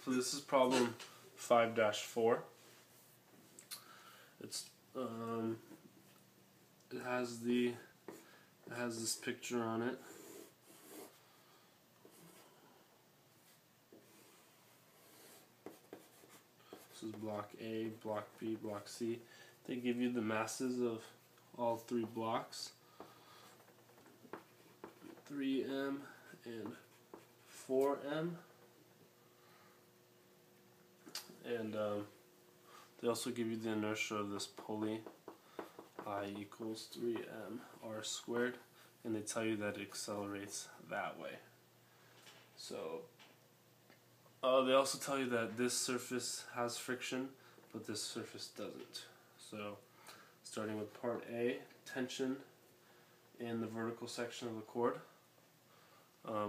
So this is problem 5-4. It's it has this picture on it. This is block A, block B, block C. They give you the masses of all three blocks, 3m and 4m, and they also give you the inertia of this pulley, I equals 3m r squared, and they tell you that it accelerates that way. So they also tell you that this surface has friction, but this surface doesn't. So starting with part A, tension in the vertical section of the cord.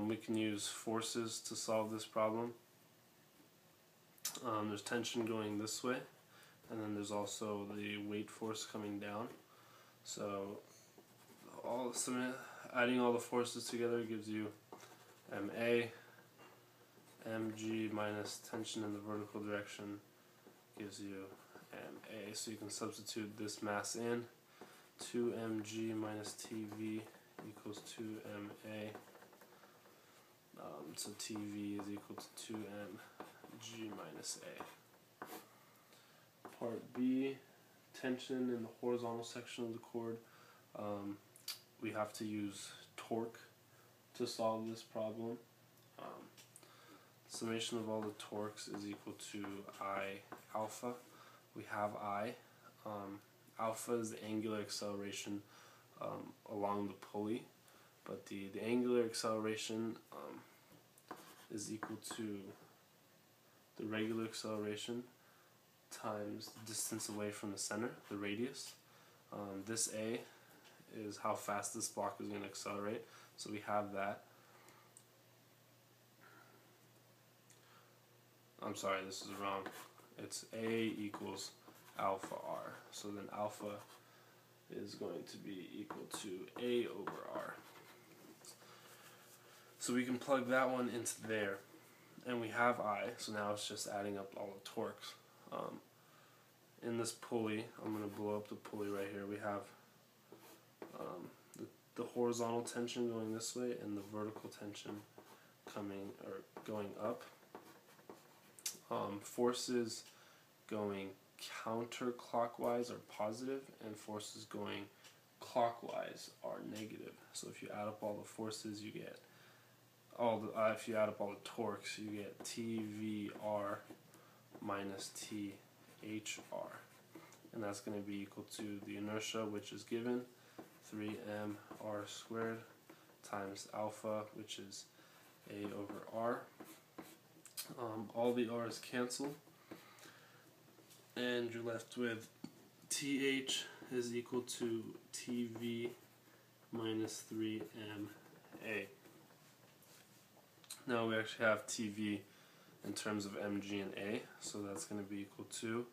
We can use forces to solve this problem. There's tension going this way, and then there's also the weight force coming down. So adding all the forces together gives you MA. mg minus tension in the vertical direction gives you MA. So you can substitute this mass in. 2mg minus TV equals 2ma. So TV is equal to 2mg minus A. Part B, tension in the horizontal section of the cord. We have to use torque to solve this problem. Summation of all the torques is equal to I alpha. We have I. Alpha is the angular acceleration along the pulley, but the angular acceleration is equal to the regular acceleration times the distance away from the center, the radius. This A is how fast this block is going to accelerate, so we have that. I'm sorry, this is wrong. It's A equals alpha R. So then alpha is going to be equal to A over R. So we can plug that one into there. And we have I, so now it's just adding up all the torques. In this pulley, I'm going to blow up the pulley right here. We have the horizontal tension going this way and the vertical tension going up. Forces going counterclockwise are positive, and forces going clockwise are negative. So if you add up all the forces, you get if you add up all the torques, you get TVR minus THR, and that's going to be equal to the inertia, which is given, 3m r squared times alpha, which is A over R. All the r's cancel, and you're left with TH is equal to TV minus 3MA. Now we actually have TV in terms of mg and A, so that's going to be equal to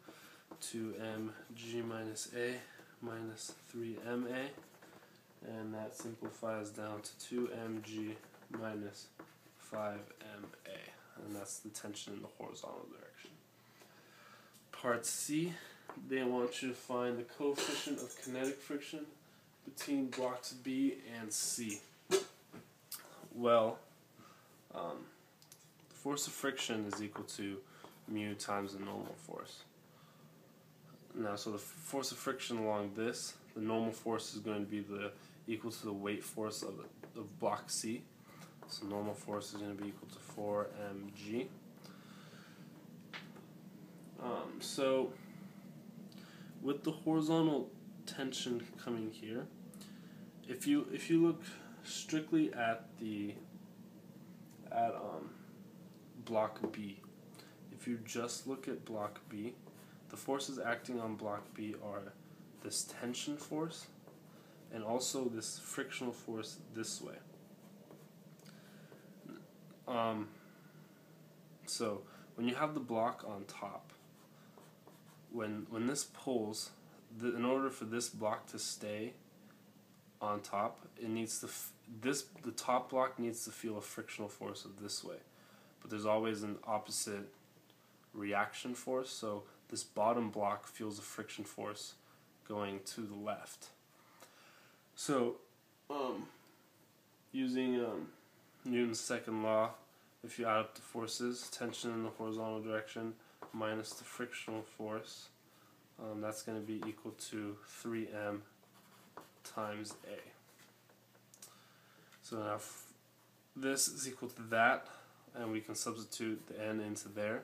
2mg minus A minus 3ma, and that simplifies down to 2mg minus 5ma. And that's the tension in the horizontal direction. Part C, they want you to find the coefficient of kinetic friction between blocks B and C. Well, the force of friction is equal to mu times the normal force. Now, so the force of friction along this, the normal force is going to be equal to the weight force of block C. So normal force is going to be equal to 4mg. So with the horizontal tension coming here, if you look strictly at block B, if you just look at block B, the forces acting on block B are this tension force and also this frictional force this way. So when you have the block on top, when this pulls, in order for this block to stay on top, it needs the top block needs to feel a frictional force of this way. But there's always an opposite reaction force. So this bottom block feels a friction force going to the left. So using Newton's second law, if you add up the forces, tension in the horizontal direction minus the frictional force, that's going to be equal to 3m times A. So now this is equal to that, and we can substitute the n into there.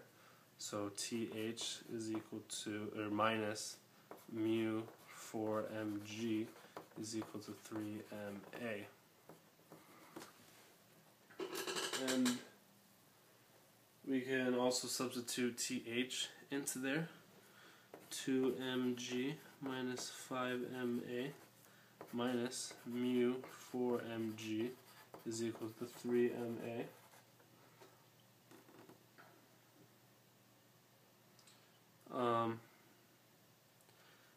So TH is equal to, or minus mu 4mg is equal to 3ma. And we can also substitute TH into there. 2mg minus 5ma minus mu 4mg is equal to 3ma.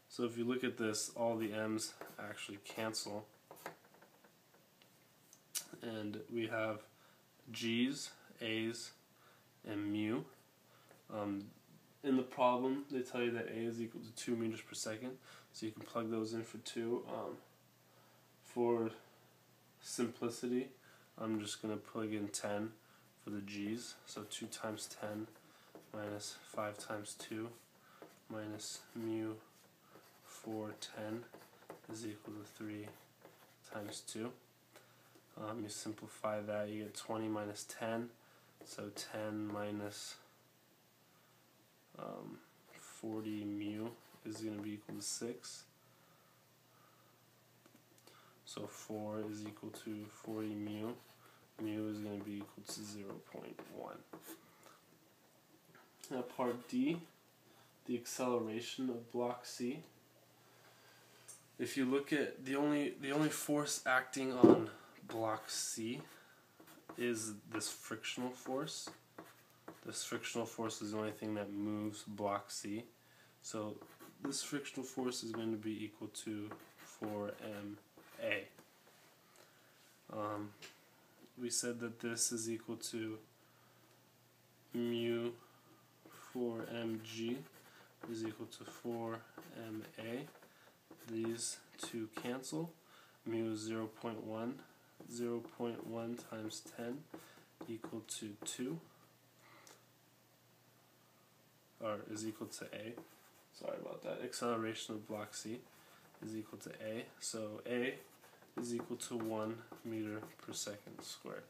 So if you look at this, all the m's actually cancel, and we have g's, a's, and mu. In the problem, they tell you that a is equal to 2 meters per second, so you can plug those in for 2. For simplicity, I'm just going to plug in 10 for the g's, so 2 times 10 minus 5 times 2 minus mu 410 is equal to 3 times 2. You simplify that, you get 20 minus 10, so 10 minus 40 mu is going to be equal to 6. So 4 is equal to 40 mu. Mu is going to be equal to 0.1. Now part D, the acceleration of block C. If you look at the only force acting on block C is this frictional force. This frictional force is the only thing that moves block C. So this frictional force is going to be equal to 4ma. We said that this is equal to mu 4mg is equal to 4ma. These two cancel. Mu is 0.1. 0.1 times 10 equal to 2. Or is equal to A. Sorry about that. Acceleration of block C is equal to A. So A is equal to 1 meter per second squared.